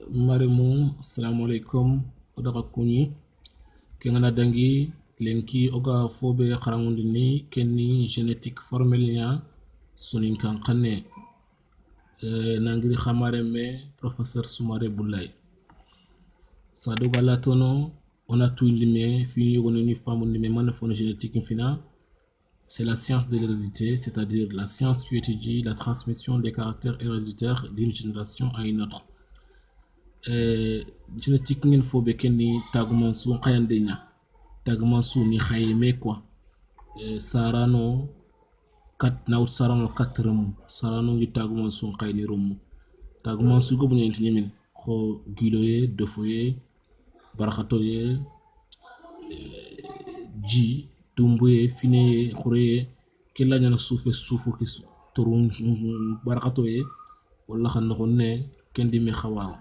Maremu, assalamu alaikum. Odaka kuni. Kengana dangi lenki oga fobe kharangundi ni kenni génétique formel nya sunin kan kanne nangiri khamare me professeur Soumaré Boulay. Sado galatono on a tout limé fini yogono ni famundi me manafone génétique fina. C'est la science de l'hérédité, c'est-à-dire la science qui étudie la transmission des caractères héréditaires d'une génération à une autre. Génétique ngeen fobe kenni taguman su khayande nya taguman su ni khayeme quoi sarano kat naw sarano katram sarano gi taguman su khayni rum taguman su gobu ñent ñemin ko giloye defoye barxatoye ji dumbuye fineye khureye kella ñana suufe suufu ki turun barxatoye wala xan ko ne kendi mi xawaaw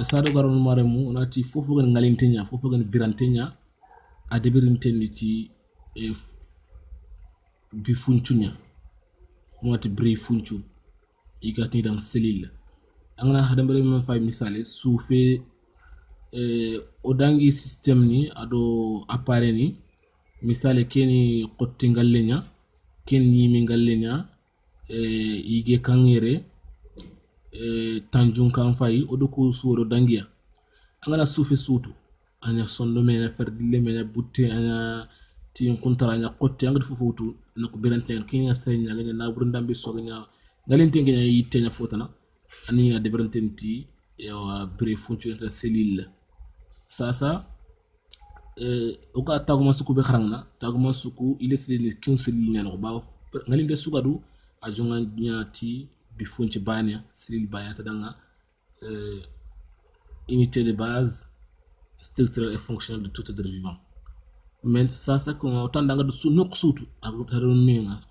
sado garon maremu onati fofu gan ngalintenya fofu gan birantenya a debirintenditi bi funchunya moti bri funchu igati dan selil angana hadambere men fay misale soufe odangi system ni ado appareil ni misale keni qotti ngallenya ken nyimi ngallenya ige kangere tanjun kan fay odo ko suuro dangiya angana suufe suutu anya sondo mena ferdille mena butte anya tin kuntara anya qotti anga fufutu nako beranten kinya saynya ngene na burundambe soganya ngalente ngene yitenya fotana ani na debrantenti ya bre funchu ta selil sasa oka taguma suku be kharangna taguma suku ilesile kin selil nyano ba ngalinte sugadu ajonga nyati bi funchu banya selil banya tadanga unité de base structurelle et fonctionnelle de tout être vivant. Mais ça c'est qu'on autant d'anga de nok sutu ak taron ninga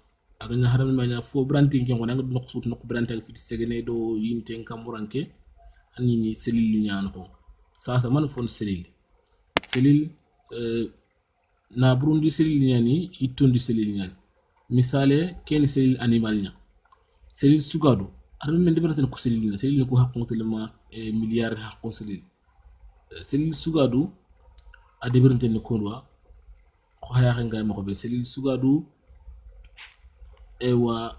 ak na haram ma nya fo branting ko nga nok sutu nok branting fi segene do yinte kamuranke ani ni cellule nyaan ko ça ça man fon cellule na burundi cellule nyani itondi cellule nyani misale ken cellule animal nya cellule sugado aram men de braten ko cellule ko hakko telma milliard hakko cellule sugadu a debirinte ne konwa ko haya ngay mako be cellule sugadu e wa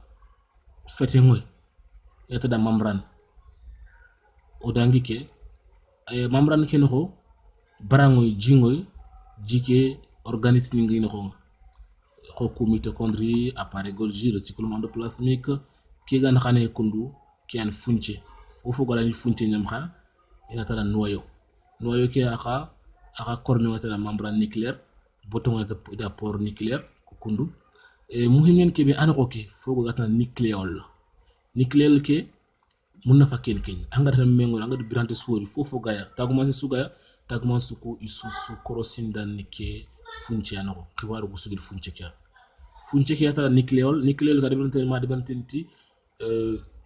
fete ngoy yata da membrane o dangi ke membrane ke no barangoy jingoy jike organisme ngi no ko mitochondrie appareil Golgi réticulum endoplasmique ki gan xane kundu ki an funche o fogo la ni funche ñam xa ina tala noyau ki aka corne wata la membrane nucléaire boton wata da port nucléaire ko kundu muhimen ke be an ko ke fogo gata nucléol ke munna fa ken anga tan mengo anga du birante suuri fofo gaya taguma se sugaya taguma suku isusu korosindan ke funche anako ki waru ko sugil funche ke ata nucléol ga de bantenti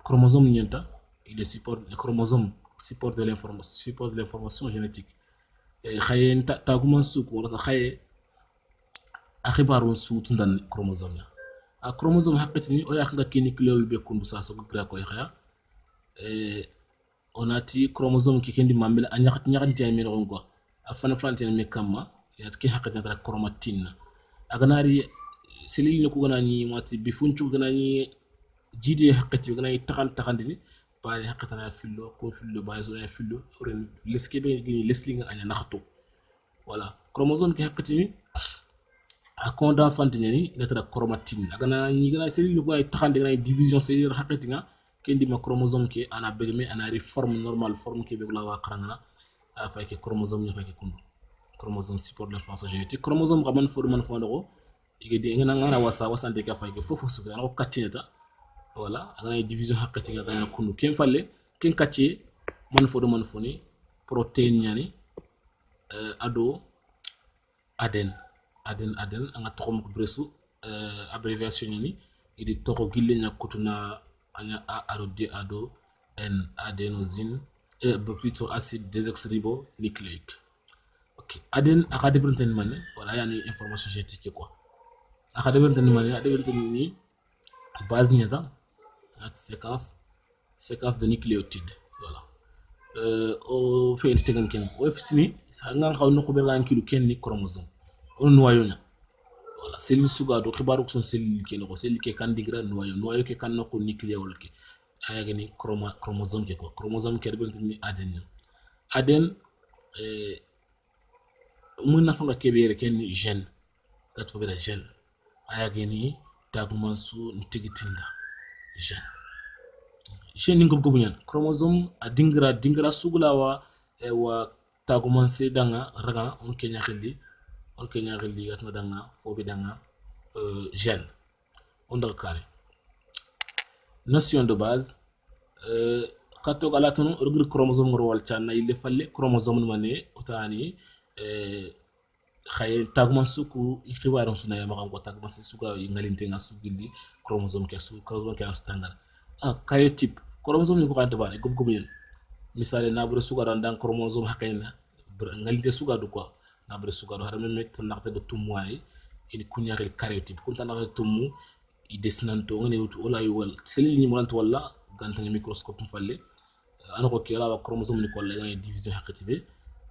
chromosome nyenta il support le chromosome support de l'information génétique xaye taguma suku wala xaye akhibaru suutu ndan chromosome a chromosome haqqati o yak nga kini nucléol be kundu sa so gra ko xaya onati chromosome ki kendi mamela a ñaxati ay mel on ko afana flantene me kamma yat ki haqqati ta chromatine aganari selil ne ko ganani mati bi funchu ganani jide haqqati ganani taxandini baye haqqatana fillo ko fillo baye so ya fillo ren leskebe gini leslinga anya naxto voilà chromosome ki haqqati a condensante ni lettre chromatine agana ni gana selil ko ay taxande ganani division selil haqqati nga kendi ma chromosome ke ana begme ana forme normale forme ke be la wa qarangana a fay ke chromosome ni fay ke kundu chromosome support l'information génétique chromosome gaman fo man fo ndoko igedi ngana ngana wasa de ka fay ke fofu su ngana ko katineta voilà ana division hakkati ga dana kundu ken falle ken katche man fo ni protéine nyani ado aden anga tokom ko bresu abbréviation ni idi toko gille nya kutuna anya ado n adénosine plutôt acide désoxyribonucléique. Ok, aden akade brinten mané voilà yani information génétique quoi akade brinten mané ade brinten ni base ni ta séquence séquence de nucléotides voilà o fe tegan ken o fitini sa ngan xaw no ko be lan kilu ken ni chromosome on noyau nya voilà cellule suga do xibaru ko son cellule ken ko cellule ke kan digra noyau ke kan no ko nucléol ke ayga ni chromosome ke ko chromosome ke be ni ADN ADN mun na fanga ke be ken gène kat fo be gène ayga ni tagman su ntigitinda gène ni gob nyan chromosome a dingra sugulawa wa taguman se danga raga on kenya khili gatna danga fo be danga gène on da kare notion de base kato galatunu rugir chromosome ngor wal channa ile falle chromosome mané otani khaye tagman suku ikhtibaram suna ya makam ko tagman suka ngalinte nga sugindi chromosome ke standard karyotype chromosome ni ko kanta bane gob yen misale na bure suga dan chromosome hakayna ngalite suga du quoi na bure suga do hada met nakte do tumwai ini kunyarel karyotype kunta nakte tumu i dessinanto ngene wutu wala wal cellule ni molant wala ganta microscope falle ana ko kila wa chromosome ni ko la ngani division hakatibe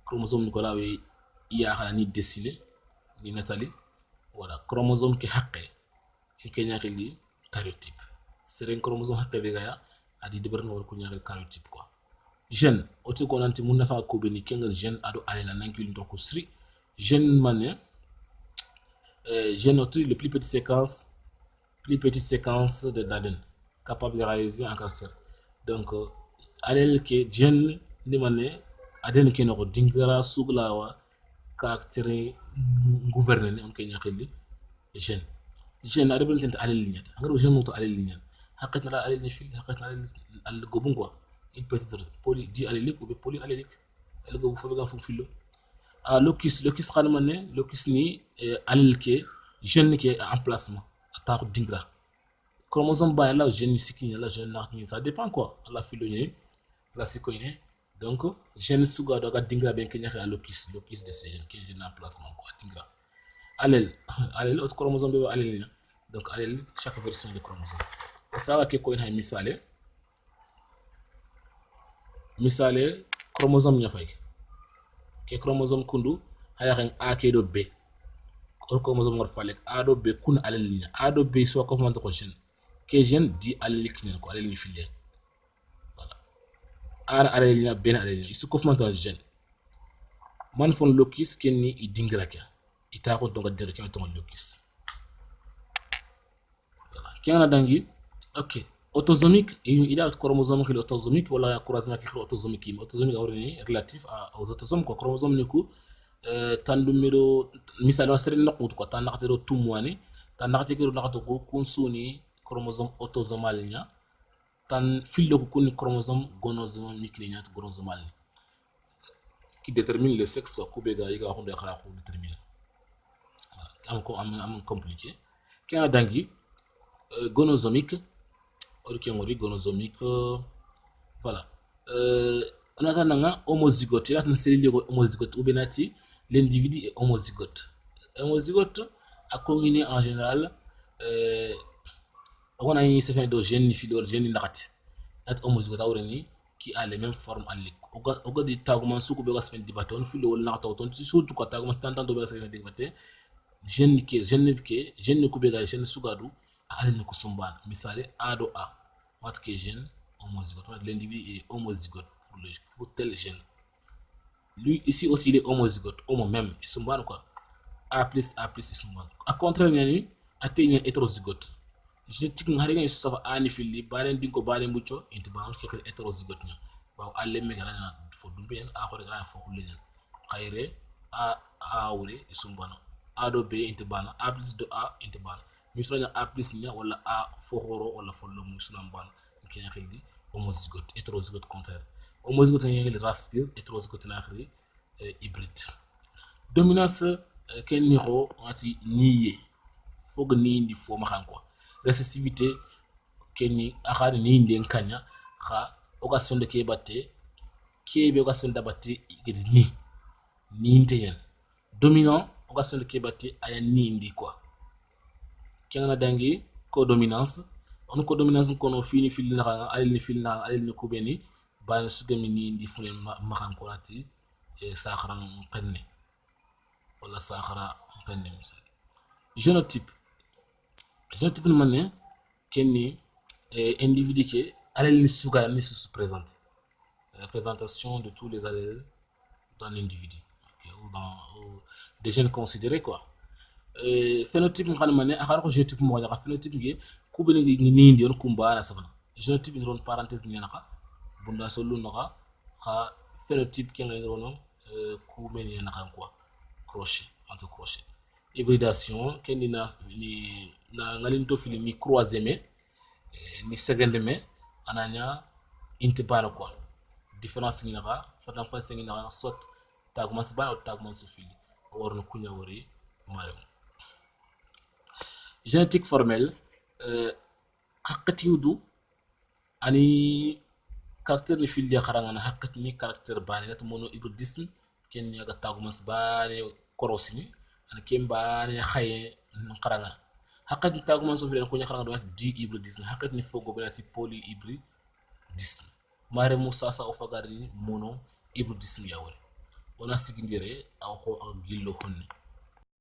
chromosome ni ko la wi ya xala ni dessiner ni natali voilà chromosome ki haqqe ke nyakili karyotype seren chromosome haqqe be gaya adi deber no ko nyakil karyotype quoi gène oti ko nanti mun nafa ko be ni kengal gène ado alela nankil ndo ko sri gène mané gène oti le plus petite séquence de d'ADN capable de réaliser un caractère donc alel ke gène ni mané ADN ke no dingara suglawa caractère gouverner on ke nyakili gène ado ben tente alel lignat ngaro gène moto alel lignat حقتنا على الاليل نفيل حقتنا على الجبون quoi il peut être poly di allélique ou poly allélique le gobu fo ga fo filo locus xana mané locus ni allèle ke gène ke emplacement ta ko dingra chromosome ba la gène sikki la gène narni ça dépend quoi la filo ni la sikko ni donc gène suga do ga dingra ben ke ñaxe locus de ces gènes ke gène emplacement quoi dingra allèle autre chromosome be allèle donc allèle chaque version de chromosome sawa ke ko en hay misale chromosome nya fay ke chromosome kundu haya ren a ke do b ko chromosome ngor falek a do b kun alel nya a do b so ko fanta ko gene ke gene di alel kinen ko alel ni filé voilà a alel nya ben alel nya isu ko fanta gene man fon locus kenni i dingra ka ita ko donga dire ke to locus voilà kiana dangi ok autosomique il y a chromosomique et autosomique wala croisement qui autosomique autosomique awreni relatif aux autosomes ko chromosome ni ko tan numero misal wa sere nokut ko tan nakatero tumwani tan nakatero nakato ko kunsuni chromosome autosomal nya tan fillo ko kuni chromosome gonosomique nya gonosomal qui détermine le sexe ko bega yiga ko de xala ko déterminer am compliqué kana dangi gonosomique orikengori gonosomique voilà on attend homozygote là on cellule homozygote ou benati l'individu est homozygote a combiné en général on a une séquence de gènes fidor gènes nakati at homozygote awreni qui a les mêmes formes alliques oga di taguma suku be gasfen dibaton filo wala nakata ton surtout ko taguma standard be gasfen dibate gène ko be ga gène sugadu allen ko sumbana misale a do a wat ke gène homozygote l'individu est homozygote pour tel gène lui ici aussi il est homozygote homo même sumbana quoi a plus sumbana à contraire ni atteigner hétérozygote génétique ngari ngi safa ani fili balen dinko balen muccio inti ba on kekel hétérozygote nya ba alle me gara fo dumbe en a ko gara fo kulen khayre a wure sumbana a do b inti bana a plus de a inti bana misronya a plus nya wala a fo horo wala fo lo muslam bana kenya xeldi homozygote hétérozygote contraire homozygote ngi race pure hétérozygote na xri hybride dominance ken ni ro ati niye fog ni ndi fo ma xam quoi récessivité kenni akhani ni nden kanya kha occasion de kebate kebe occasion de batte gedi ni nteyen dominant occasion de kebate aya ni ndi quoi kenna dangi codominance on ko dominance kono fini fil na alni fil na alni kubeni bana sugami ni ndi fune makan ko ati e sakhara qenne wala sakhara qenne misal génotype génotype manne kenni individu ke allèle suga ni se présente la présentation de tous les allèles dans l'individu ou dans des gènes considérés quoi phénotype ngana mané akara ko génotype mo ya phénotype ngi kubele ngi ni ndi on kumba la sabana génotype ni ron parenthèse ni naka bunda solo naka kha phénotype ki ngi rono ku meni naka quoi crochet entre crochet hybridation kendi na ngalinto fili ni croisement ni second me ananya intibana quoi différence ni naka fatan fa sengi naka sot tagma sba o tagma sufili worno kunya wori mayo génétique formelle haqqati yudu ani caractère ni fil ya kharanga haqqati ni caractère bani lat mono hybridisme ken yaga tagma sba ne korosini an kemba ne khaye kharanga haqqati tagma sufili ko nya kharanga do di hybridisme haqqati ni fogo benati polyhybridisme mare musa sa o fagari mono hybridisme ya wori ona sigindire aw ko ak gillo honne